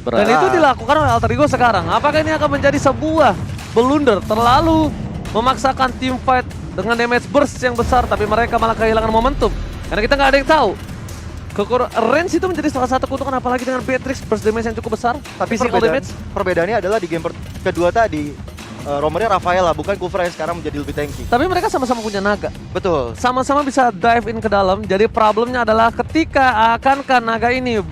Dan itu dilakukan oleh Alter Ego sekarang. Apakah ini akan menjadi sebuah blunder terlalu memaksakan team fight dengan damage burst yang besar, tapi mereka malah kehilangan momentum. Karena kita nggak ada yang tahu. Range itu menjadi salah satu keuntungan, apalagi dengan Beatrix burst damage yang cukup besar. Tapi physical damage. perbedaannya adalah di game kedua tadi, roamernya Rafaela, bukan Kufra yang sekarang menjadi lebih tanky. Tapi mereka sama-sama punya naga. Betul. Sama-sama bisa dive in ke dalam. Jadi problemnya adalah ketika akankah naga ini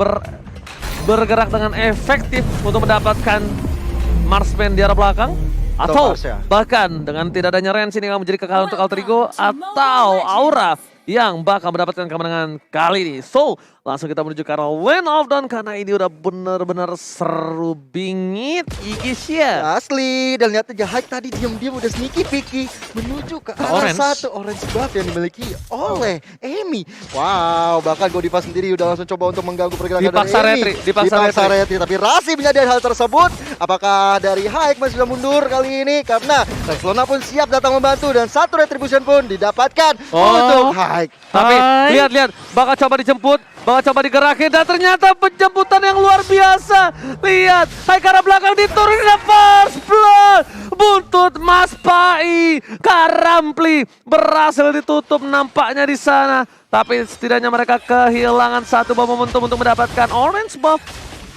bergerak dengan efektif untuk mendapatkan marksman di arah belakang, atau bahkan dengan tidak adanya range ini akan menjadi kekalahan untuk Alter Ego, atau Aura yang bakal mendapatkan kemenangan kali ini. So, langsung kita menuju ke arah Lane of Dawn karena ini udah bener-bener seru bingit, Igisya. Asli, dan lihat aja Hyke tadi diam-diam udah sneaky picky menuju ke arah satu orange buff yang dimiliki oleh Amy. Wow, bahkan Godiva sendiri udah langsung coba untuk mengganggu pergerakan dari Amy. Dipaksa retri, tapi Rasi menyadari hal tersebut. Apakah dari Hyke masih bisa mundur kali ini? Karena Rexlona pun siap datang membantu dan satu retribution pun didapatkan untuk Hyke. Tapi lihat, bakal coba dijemput, bakal coba digerakin, dan ternyata penjemputan yang luar biasa. Lihat, Hyke ke arah belakang diturunin ke first blood. Buntut Mas Pai, Karampli berhasil ditutup nampaknya di sana. Tapi setidaknya mereka kehilangan satu momentum untuk mendapatkan orange buff.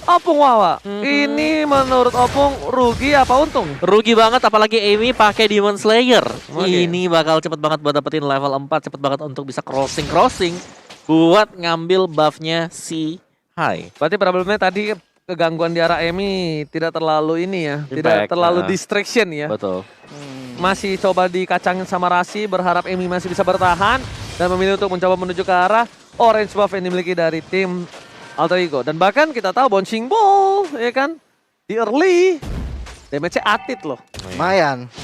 Opung Wawa, ini menurut Opung rugi apa untung? Rugi banget, apalagi Amy pakai Demon Slayer. Ini bakal cepet banget buat dapetin level 4, cepet banget untuk bisa crossing buat ngambil buffnya si Hai. Berarti problemnya tadi kegangguan di arah Amy tidak terlalu ini ya, tidak terlalu distraction ya. Betul. Masih coba dikacangin sama Rasi, berharap Amy masih bisa bertahan dan memilih untuk mencoba menuju ke arah orange buff yang dimiliki dari tim Alter Ego. Dan bahkan kita tahu Bouncing Ball, ya kan, di early damage-nya atit loh.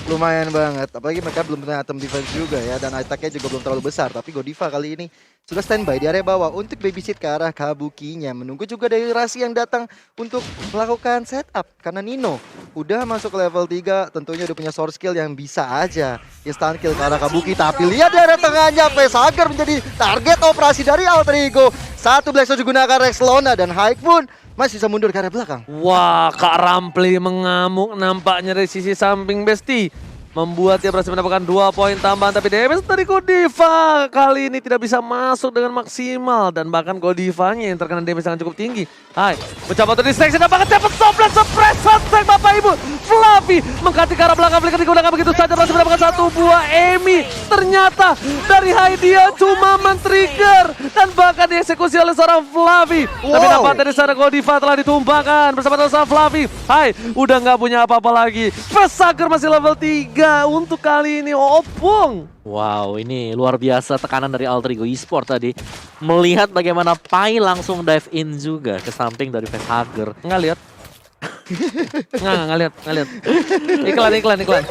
Lumayan banget. Apalagi mereka belum punya item defense juga ya, dan attack-nya juga belum terlalu besar. Tapi Godiva kali ini sudah standby di area bawah untuk babysit ke arah Kabukinya. Menunggu juga dari Rasi yang datang untuk melakukan setup. Karena Nino udah masuk ke level 3, tentunya udah punya source skill yang bisa aja instant kill ke arah Kabuki. Tapi lihat di area tengahnya, Facehager menjadi target operasi dari Alter Ego. Satu Black Sword digunakan Rexlona, dan Hyke pun masih bisa mundur ke arah belakang. Wah, Kak Rampli mengamuk nampaknya dari sisi samping Besti. Membuat dia berhasil mendapatkan 2 poin tambahan, tapi damage dari Godiva kali ini tidak bisa masuk dengan maksimal. Dan bahkan Godivanya yang terkena damage yang cukup tinggi. Hai, mencoba untuk distraction, dapat dapat toplet suppress attack Bapak Ibu. Fluffy mengganti ke arah belakang, flicker digunakan begitu saja, berhasil mendapatkan satu buah Amy. Ternyata dari Hai dia cuma men-trigger dan bahkan dieksekusi oleh seorang Fluffy. Tapi dapat dari sana Godiva telah ditumbangkan bersama sama Fluffy. Hai, udah nggak punya apa-apa lagi. Facehager masih level 3 untuk kali ini Opung. Wow, ini luar biasa tekanan dari Alter Ego Esport tadi. Melihat bagaimana Pai langsung dive in juga ke samping dari Facehager. Nggak lihat. Nggak lihat. Iklan.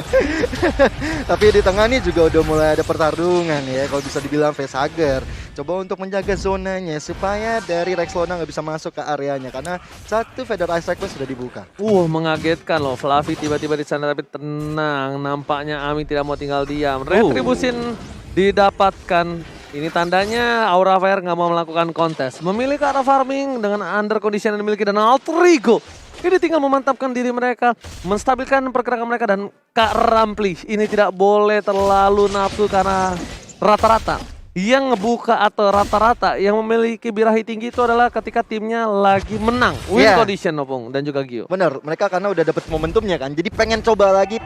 Tapi di tengah nih juga udah mulai ada pertarungan ya, kalau bisa dibilang Facehager coba untuk menjaga zonanya supaya dari Rexlona nggak bisa masuk ke areanya karena satu Feather Ice Strike pun sudah dibuka. Mengagetkan loh, Fluffy tiba-tiba di sana, tapi tenang, nampaknya Ami tidak mau tinggal diam. Retribution didapatkan. Ini tandanya Aura Fire nggak mau melakukan kontes, memilih ke arah farming dengan under condition yang dimiliki dan Alter Ego. Ini tinggal memantapkan diri mereka, menstabilkan pergerakan mereka, dan Kak Rampli ini tidak boleh terlalu nafsu karena rata-rata yang ngebuka atau rata-rata yang memiliki birahi tinggi itu adalah ketika timnya lagi menang. Win condition Opung dan juga Gio. Bener, mereka karena udah dapet momentumnya kan, jadi pengen coba lagi,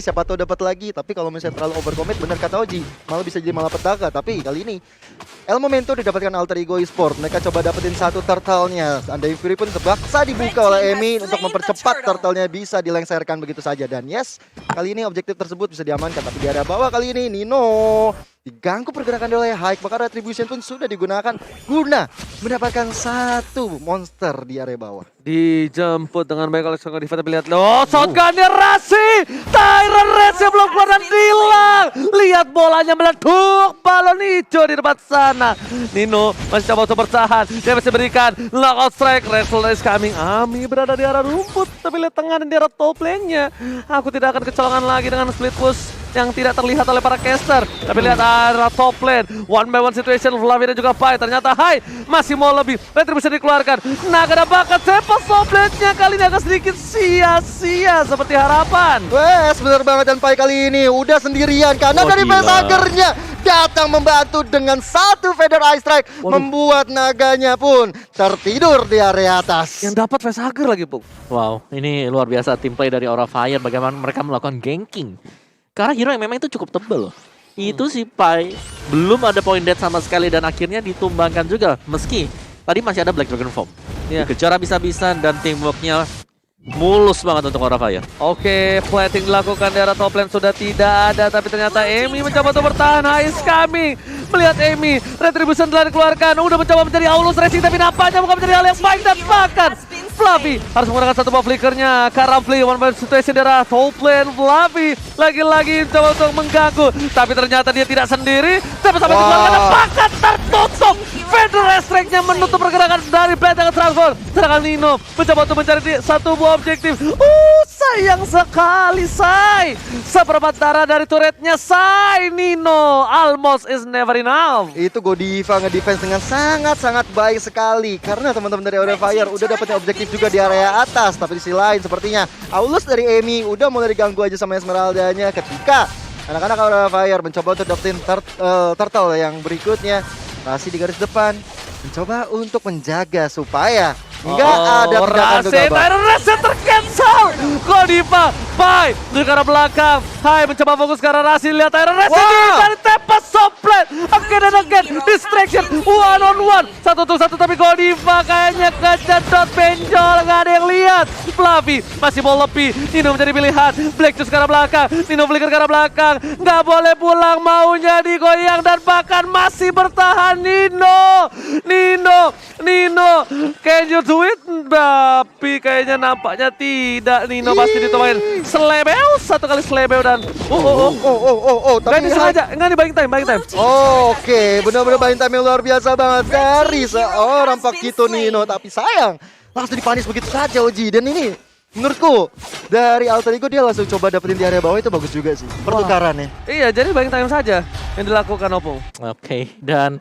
siapa tahu dapat lagi. Tapi kalau misalnya terlalu overcommit, bener kata Oji, malah bisa jadi malapetaka. Tapi kali ini Elemento didapatkan Alter Ego Esport. Mereka coba dapetin satu turtle-nya. Undying Fury pun terpaksa dibuka oleh Amy untuk mempercepat turtle-nya bisa dilengserkan begitu saja. Dan yes, kali ini objektif tersebut bisa diamankan. Tapi di area bawah kali ini Nino diganggu pergerakan oleh Hyke, maka retribution pun sudah digunakan guna mendapatkan satu monster di area bawah. Dijemput dengan baik oleh Songo Diva, tapi lihat loh, shotgunnya Rasi, Tyrant Race belum keluar dan hilang. Lihat bolanya meleduk, balon hijau di depan sana. Nino masih coba untuk bertahan, dia masih berikan lockout strike, Wrestler is coming. Ami berada di arah rumput, tapi lihat tengah dan di arah top lane-nya. Aku tidak akan kecolongan lagi dengan split push. yang tidak terlihat oleh para caster. Tapi lihat arah top lane, one by one situation, Flavi dan juga Pai. Ternyata Hai masih mau lebih, Retribution dikeluarkan. Naga ada bakat, Sepos top lane-nya kali ini agak sedikit sia-sia seperti harapan. Wes, bener banget, dan Pai kali ini udah sendirian karena dari gila. Facehagernya datang membantu dengan satu Feather Ice Strike, membuat naganya pun tertidur di area atas. Yang dapat Facehager lagi, Pung. Wow, ini luar biasa tim play dari Aura Fire. Bagaimana mereka melakukan ganking. Karena hero yang memang itu cukup tebel loh. Itu si Pai belum ada point dead sama sekali dan akhirnya ditumbangkan juga. Meski tadi masih ada Black Dragon Form. Iya. Dikejar habis-habisan dan teamworknya mulus banget untuk Aura Fire. Oke, plating dilakukan di arah top lane sudah tidak ada, tapi ternyata Amy mencoba untuk bertahan. Ice coming, melihat Amy, Retribution telah dikeluarkan, udah mencoba menjadi Aulus Racing, tapi nampaknya bukan menjadi hal yang baik dan bahkan Fluffy harus menggunakan satu buff flickernya. Currently one man situation di arah top lane. Fluffy lagi-lagi coba untuk mengganggu, tapi ternyata dia tidak sendiri. Tapi sampai dikeluarkan dan bahkan tertutup. Feather Strike-nya menutup pergerakan dari Blade dengan transfer. Sedangkan Nino mencoba untuk mencari satu buah objektif. Sayang sekali, Sai. Seperempat darah dari turretnya, Sai. Nino almost is never enough. Itu Godiva ngedefense dengan sangat-sangat baik sekali karena teman-teman dari Aura Fire udah dapetin objektif juga di area atas. Tapi di sisi lain sepertinya Aulus dari Amy udah mulai diganggu aja sama Esmeralda-nya ketika anak-anak Aura Fire mencoba untuk dapetin turtle yang berikutnya. Rasi di garis depan mencoba untuk menjaga supaya nggak ada tindakan gegabah. Rasi tercancel. Godiva, Pai dari arah belakang. Hai mencoba fokus ke arah Rasi. Lihat Rasi dari tepas soplet. Again and again, distraction one on one. Satu untuk satu tapi Godiva kayaknya kecedot benjol, nggak ada yang lihat. Fluffy masih mau lebih. Nino menjadi pilihan. Black Juice ke arah belakang. Nino flicker ke arah belakang. Nggak boleh pulang, maunya digoyang dan bahkan masih bertahan. Nino, can you do it? Tapi kayaknya nampaknya tidak. Nino pasti ditumain selebeu, satu kali selebeu dan Tapi nggak disengaja, nggak nih buying time. Oke, benar-benar buying time yang luar biasa banget dari seorang Pakito Nino. Tapi sayang, langsung dipanis begitu saja Oji. Dan ini menurutku dari Alter Ego dia langsung coba dapetin di area bawah, itu bagus juga sih pertukarannya. Iya, jadi buying time saja yang dilakukan Opung. Oke, dan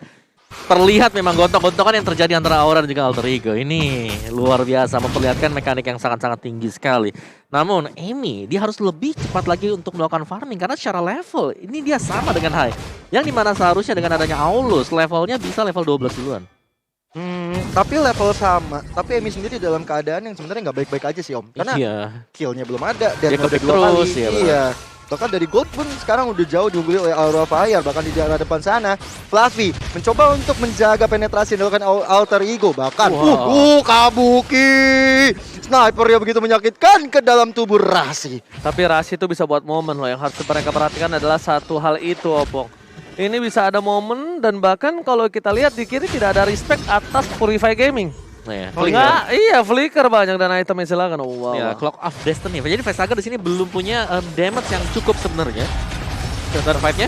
terlihat memang gontok-gontokan yang terjadi antara Aura dan juga Alter Ego. Ini luar biasa, memperlihatkan mekanik yang sangat-sangat tinggi sekali. Namun Amy, dia harus lebih cepat lagi untuk melakukan farming karena secara level ini dia sama dengan Hai. Yang dimana seharusnya dengan adanya Aulus levelnya bisa level 12 duluan. Tapi level sama, tapi Amy sendiri dalam keadaan yang sebenarnya nggak baik-baik aja sih Om. Karena Iya. killnya belum ada dan Dia udah kepick 2 kali. terus, ya, benar. Iya. Bahkan dari gold pun sekarang udah jauh diungguli oleh Aura Fire. Bahkan di daerah depan sana Fluffy mencoba untuk menjaga penetrasi yang dilakukan Alter Ego. Bahkan Kabuki sniper yang begitu menyakitkan ke dalam tubuh Rasi. Tapi Rasi itu bisa buat momen loh. Yang harus mereka perhatikan adalah satu hal itu Opung. Ini bisa ada momen dan bahkan kalau kita lihat di kiri tidak ada respect atas Purify Gaming. Nah, Iya, flicker banyak dan item yang silakan. Wow. ya, Clock of Destiny. Jadi Facehager di sini belum punya damage yang cukup sebenarnya. Counter fight-nya.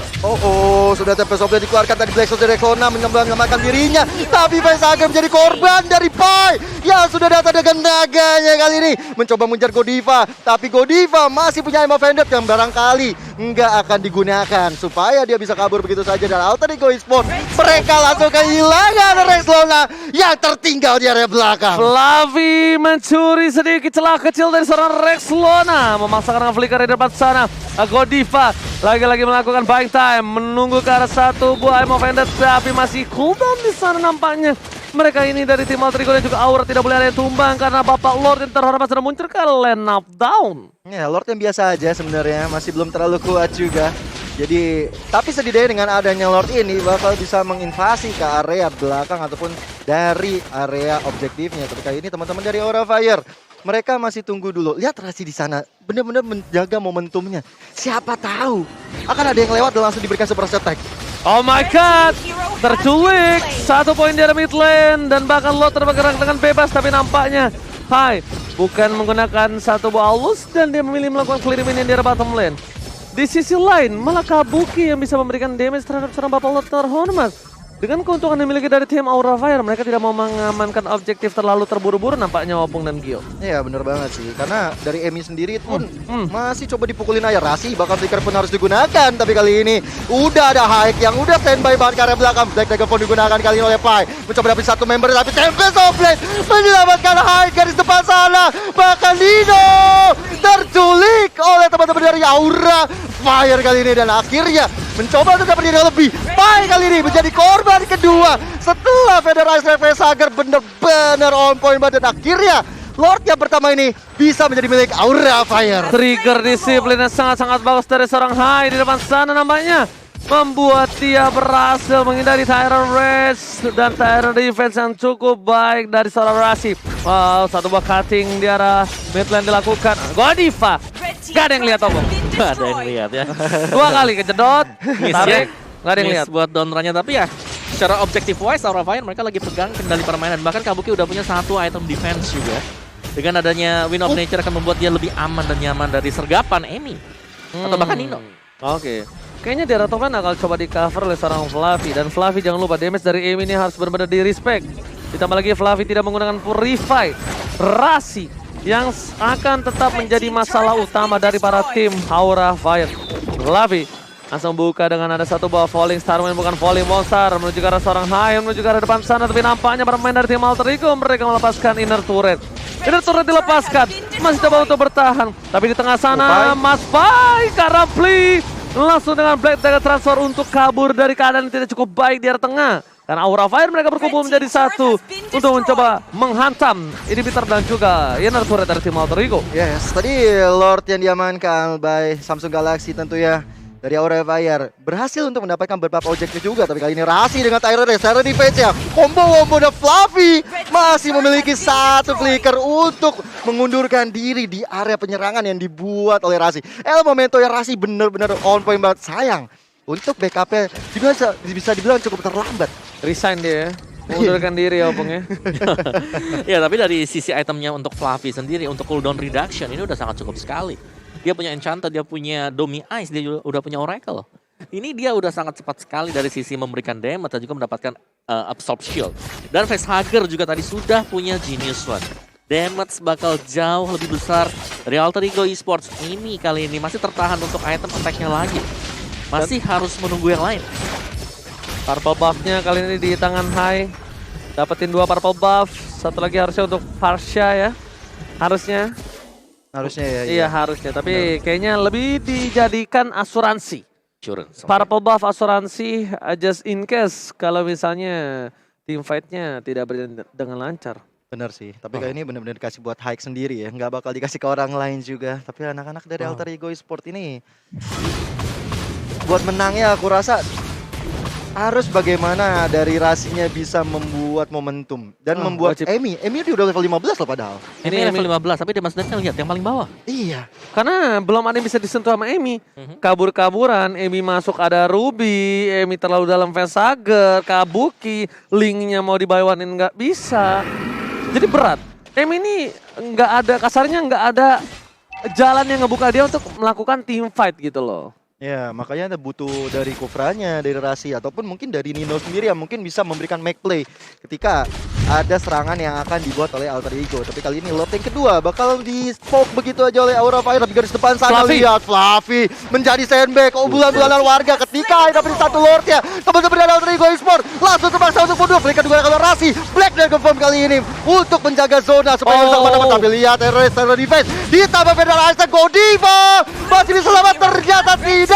Sudah TP Sobel dikeluarkan tadi Black Soul dari Klona menyelamatkan dirinya. Tapi Facehager menjadi korban dari Pai yang sudah datang dengan naganya kali ini. Mencoba mengejar Godiva, tapi Godiva masih punya ammo vended yang barangkali nggak akan digunakan supaya dia bisa kabur begitu saja dari Alter Ego Esports. Mereka langsung kehilangan Rexlona yang tertinggal di area belakang. Fluffy mencuri sedikit celah kecil dari seorang Rexlona. Memaksakan flicker di depan sana. Godiva lagi-lagi melakukan buying time. Menunggu ke arah satu buah ammo vended. Tapi masih cooldown di sana nampaknya. Mereka ini dari tim Alter Ego dan juga Aura tidak boleh ada yang tumbang karena Bapak Lord yang terhormat sudah muncul ke lane up down. Ya, Lord yang biasa aja sebenarnya, masih belum terlalu kuat juga. Jadi, tapi setidaknya dengan adanya Lord ini bakal bisa menginvasi ke area belakang ataupun dari area objektifnya. Tapi kali ini teman-teman dari Aura Fire, mereka masih tunggu dulu. Lihat Rasi di sana, benar-benar menjaga momentumnya. Siapa tahu akan ada yang lewat dan langsung diberikan super attack. Oh my god, terculik. 1 poin di area mid lane dan bahkan Lord bergerak dengan bebas tapi nampaknya Hai bukan menggunakan satu buah Aulus dan dia memilih melakukan clear minion di area bottom lane. Di sisi lain malah Kabuki yang bisa memberikan damage terhadap seorang Bapak Lord terhormat. Dengan keuntungan yang dimiliki dari tim Aura Fire, mereka tidak mau mengamankan objektif terlalu terburu-buru nampaknya Opung dan Gio. Iya bener banget sih, karena dari Emi sendiri pun masih coba dipukulin aja. Rasi bakal flicker pun harus digunakan, tapi kali ini udah ada Haik yang udah standby banget ke area belakang. Black Dagger pun digunakan kali ini oleh Pai, mencoba dapat satu member, tapi Tempest of Blade menyelamatkan Haik garis depan sana. Bahkan Nino terculik oleh teman-teman dari Aura Fire kali ini, dan akhirnya mencoba untuk dapat diri lebih. Pai kali ini menjadi korban kedua setelah Federasi Reflex Sager bener-bener on point banget, dan akhirnya Lord yang pertama ini bisa menjadi milik Aura Fire. Trigger disiplin yang sangat-sangat bagus dari seorang Hai di depan sana nampaknya membuat dia berhasil menghindari Tyrant Race dan Tyrant Defense yang cukup baik dari seorang Rasi. Wow, satu buah cutting di arah mid lane dilakukan. Godiva, gak ada yang lihat Opung. Gak ada yang lihat ya. 2 kali kejedot, tarik, gak ada yang Miss lihat. buat down run-nya, tapi ya secara objektif wise Aura Fire mereka lagi pegang kendali permainan. Bahkan Kabuki udah punya satu item defense juga. Dengan adanya Wind of Nature akan membuat dia lebih aman dan nyaman dari sergapan Emi atau bahkan Nino. Oke. Kayaknya di arah top lane akan coba di cover oleh seorang Fluffy. Dan Fluffy jangan lupa damage dari Emi ini harus benar-benar di respect. Ditambah lagi Fluffy tidak menggunakan Purify. Rasi yang akan tetap menjadi masalah utama dari para tim Aura Fire. Fluffy langsung buka dengan ada satu buah Falling Star, bukan Falling Monster, menuju ke arah seorang Hai, menuju ke arah depan sana, tapi nampaknya bermain dari tim Alter Ego, mereka melepaskan Inner Turret. Inner Turret dilepaskan, masih coba untuk bertahan, tapi di tengah sana Mas Pai, Karapli langsung dengan Black Dagger transfer untuk kabur dari keadaan yang tidak cukup baik di area tengah. Dan Aura Fire mereka berkumpul menjadi satu untuk mencoba menghantam inhibitor dan juga Inner Turret dari tim Alter Ego. Yes, tadi Lord yang diamankan by Samsung Galaxy tentu ya dari Aura Fire berhasil untuk mendapatkan beberapa objektif juga, tapi kali ini Rasi dengan Tyrant Race, Tyrant Defense-nya combo dan Fluffy masih memiliki satu flicker untuk mengundurkan diri di area penyerangan yang dibuat oleh Rasi. El Momento yang Rasi bener-bener on point banget. Sayang untuk backupnya bisa dibilang cukup terlambat. Resign dia ya, mengundurkan diri ya Opung ya. Ya, tapi dari sisi itemnya untuk Fluffy sendiri, untuk cooldown reduction ini udah sangat cukup sekali. Dia punya Enchanted, dia punya Domi Ice, dia juga udah punya Oracle. Ini dia udah sangat cepat sekali dari sisi memberikan damage dan juga mendapatkan Absorb Shield. Dan Facehugger juga tadi sudah punya Genius One. Damage bakal jauh lebih besar dari Alter Ego Esports. Ini kali ini masih tertahan untuk item attack-nya lagi. Masih harus menunggu yang lain. Purple buff-nya kali ini di tangan Hai. Dapetin 2 purple buff, satu lagi harusnya untuk Farsha ya. Harusnya Harusnya ya. iya harusnya, tapi kayaknya lebih dijadikan asuransi. Insurance. Purple buff asuransi just in case kalau misalnya team fight-nya tidak berjalan dengan lancar. Bener sih, tapi kali ini bener-bener dikasih buat Hike sendiri ya, nggak bakal dikasih ke orang lain juga. Tapi anak-anak dari Alter Ego Esport ini buat menangnya aku rasa harus bagaimana dari Rasinya bisa membuat momentum dan membuat wajib. Emi dia udah level 15 loh padahal. Ini level 15, tapi dia maksudnya lihat yang paling bawah. Iya. Karena belum ada yang bisa disentuh sama Emi. Kabur-kaburan, Emi masuk ada Ruby, Emi terlalu dalam Facehugger, Kabuki, linknya mau dibawain nggak bisa. Jadi berat. Emi ini nggak ada, kasarnya nggak ada jalan yang ngebuka dia untuk melakukan team fight gitu loh. Ya, makanya ada butuh dari Kufranya, dari Rasi, ataupun mungkin dari Nino sendiri yang mungkin bisa memberikan make play ketika ada serangan yang akan dibuat oleh Alter Ego. Tapi kali ini Lord yang kedua bakal di-spoke begitu aja oleh Aura Fire, tapi garis depan sana Fluffy. lihat Fluffy menjadi sandbag, bulan-bulanan warga ketika dapat satu Lord ya. Teman-teman dari Alter Ego Esport langsung terpaksa untuk mundur, flicker juga kalau Rasi, Black dan confirm kali ini untuk menjaga zona supaya bisa kemana-mana. Tapi lihat Terror Defense ditambah Federasi Godiva masih bisa selamat, ternyata tidak.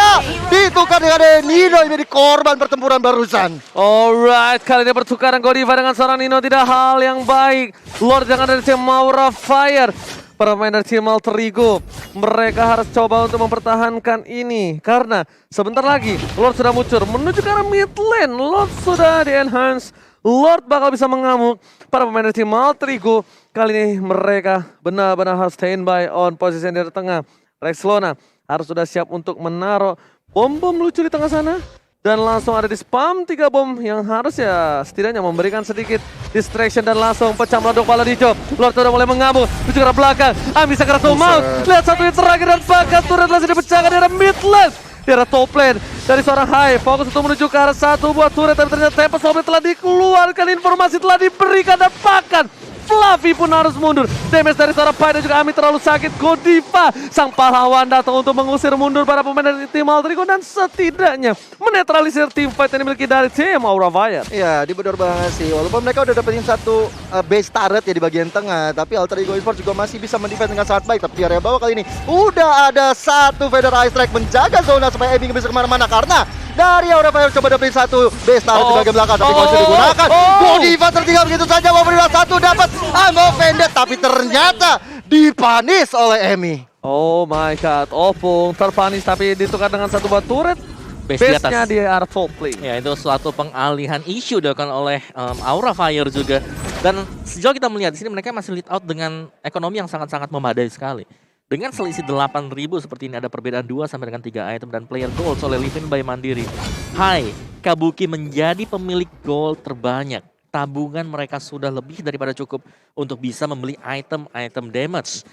Ditukar dengan Nino yang menjadi korban pertempuran barusan. Alright, kali ini pertukaran Godiva dengan seorang Nino tidak hal yang baik. Lord yang ada di tim Aura Fire, pemain dari tim Alter Ego, mereka harus coba untuk mempertahankan ini karena sebentar lagi Lord sudah muncul menuju ke arah mid lane. Lord sudah di enhance, Lord bakal bisa mengamuk. Para pemain dari tim Alter Ego kali ini mereka benar-benar harus standby on posisi di tengah. Rexlona harus sudah siap untuk menaruh bom-bom lucu di tengah sana. Dan langsung ada di spam 3 bom yang harus ya setidaknya memberikan sedikit distraction dan langsung pecah meleduk pala di job. Lord sudah mulai mengamuk, menuju ke arah belakang. Bisa keras mau. Lihat satu yang terakhir dan bahkan turret langsung dipecahkan dari mid lane. di arah top lane. Dari seorang Hai, fokus untuk menuju ke arah satu buah turret, tapi ternyata Tempest Soulblade telah dikeluarkan, informasi telah diberikan, dan bahkan Fluffy pun harus mundur. Damage dari seorang Pai dan juga Ami terlalu sakit. Godiva, sang pahlawan, datang untuk mengusir mundur para pemain dari tim Alter Ego dan setidaknya menetralisir tim fight yang dimiliki dari tim Aura Fire. Iya, di benar banget sih. Walaupun mereka udah dapetin satu base turret ya di bagian tengah, tapi Alter Ego Esports juga masih bisa mendefense dengan sangat baik. Tapi di area bawah kali ini udah ada satu Feather Ice Strike menjaga zona supaya Emi bisa kemana-mana, karena dari Aura Fire coba dapetin satu base turret di bagian belakang, tapi masih digunakan. Godiva tertinggal begitu saja, Wabri satu dapat Ammo Vendetta, tapi ternyata dipanis oleh Emi. Oh my god, Opung terpanis tapi ditukar dengan satu buah turret. Base di Base-nya atas. di arah top lane. Ya, itu suatu pengalihan isu dilakukan oleh Aura Fire juga. Dan sejauh kita melihat di sini mereka masih lead out dengan ekonomi yang sangat-sangat memadai sekali. Dengan selisih 8.000 seperti ini, ada perbedaan 2 sampai dengan 3 item dan player gold oleh Livin by Mandiri. Hai, Kabuki menjadi pemilik gold terbanyak. Tabungan mereka sudah lebih daripada cukup untuk bisa membeli item-item damage.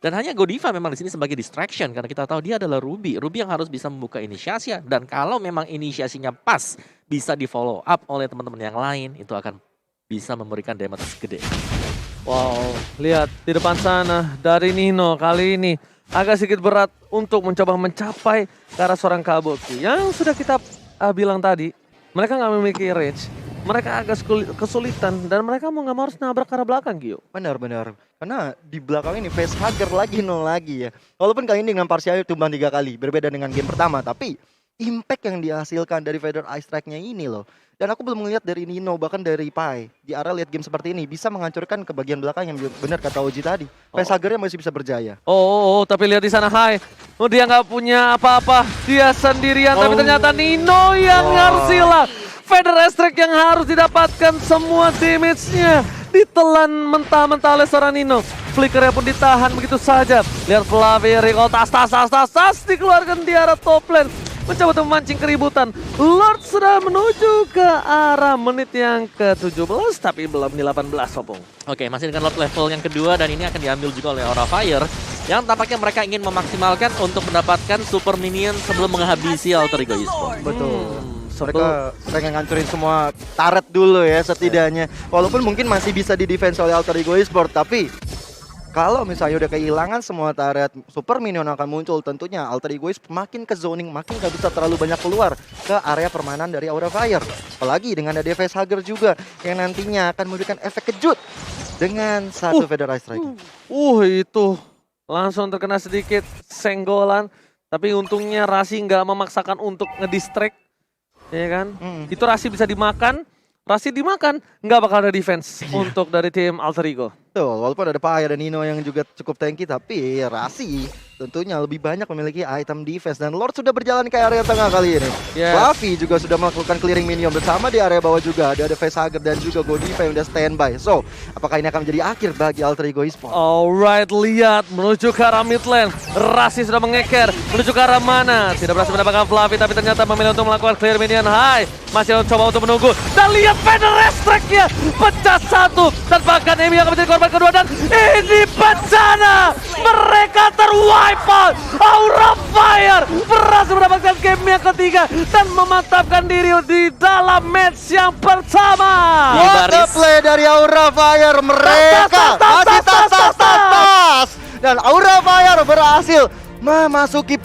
Dan hanya Godiva memang di sini sebagai distraction karena kita tahu dia adalah Ruby. Ruby yang harus bisa membuka inisiasi, dan kalau memang inisiasinya pas bisa di follow up oleh teman-teman yang lain, itu akan bisa memberikan damage gede. Wow, lihat di depan sana dari Nino kali ini agak sedikit berat untuk mencoba mencapai ke arah seorang Kabuki. Yang sudah kita bilang tadi, mereka nggak memiliki range. Mereka agak kesulitan dan mereka mau nggak mau harus nabrak ke arah belakang, Gio. Benar. Karena di belakang ini facehugger lagi nol lagi ya. Walaupun kali ini dengan Parsial tumbang 3 kali, berbeda dengan game pertama, tapi impact yang dihasilkan dari Feather Ice Strike-nya ini loh. Dan aku belum melihat dari Nino, bahkan dari Pai di arah lihat game seperti ini bisa menghancurkan ke bagian belakang yang benar kata Oji tadi. Facehugger-nya masih bisa berjaya. Tapi lihat di sana Hai. Dia nggak punya apa-apa. Dia sendirian, tapi ternyata Nino yang harus hilang. Feather Ice Strike yang harus didapatkan semua damage-nya. Ditelan mentah-mentah oleh seorang Nino. Flickernya pun ditahan begitu saja. Lihat Fluffy, recall tas dikeluarkan di arah top lane. Mencoba untuk memancing keributan. Lord sudah menuju ke arah menit yang ke-17, tapi belum di 18, Opung. Oke, masih dengan Lord level yang kedua, dan ini akan diambil juga oleh Aura Fire. Yang tampaknya mereka ingin memaksimalkan untuk mendapatkan super minion sebelum menghabisi Alter Ego Esports. Betul. Mereka pengen ngancurin semua turret dulu ya setidaknya. Walaupun mungkin masih bisa di-defense oleh Alter Ego Esports, tapi kalau misalnya udah kehilangan semua turret, super minion akan muncul. Tentunya Alter Ego Esports makin ke zoning, makin gak bisa terlalu banyak keluar ke area permainan dari Aura Fire. Apalagi dengan ada facehugger juga yang nantinya akan memberikan efek kejut dengan satu Feather Ice Strike. Itu langsung terkena sedikit senggolan. Tapi untungnya Rasi nggak memaksakan untuk ngedistract. Ya kan? Itu Rasi bisa dimakan. Rasi dimakan, nggak bakal ada defense untuk dari tim Alter Ego. Betul, walaupun ada Pai dan Nino yang juga cukup tanky, tapi Rasi tentunya lebih banyak memiliki item defense. Dan Lord sudah berjalan ke area tengah kali ini. Yes. Fluffy juga sudah melakukan clearing minion bersama di area bawah juga. Ada facehugger dan juga Godiva yang udah standby. So, apakah ini akan menjadi akhir bagi Alter Ego Esports? Alright, lihat menuju ke arah mid lane. Rasi sudah mengeker menuju ke arah mana? Tidak berhasil mendapatkan Fluffy, tapi ternyata memilih untuk melakukan clear minion. Hai, masih coba untuk menunggu. Dan lihat Feather Ice Strike-nya pecah satu. Dan bahkan Emi akan menjadi korban kedua, dan ini bencana. Mereka terwipe out. Aura Fire berhasil mendapatkan game yang ketiga dan memantapkan diri di dalam match yang pertama. What a play dari Aura Fire. Mereka masih tas. Dan Aura Fire berhasil memasuki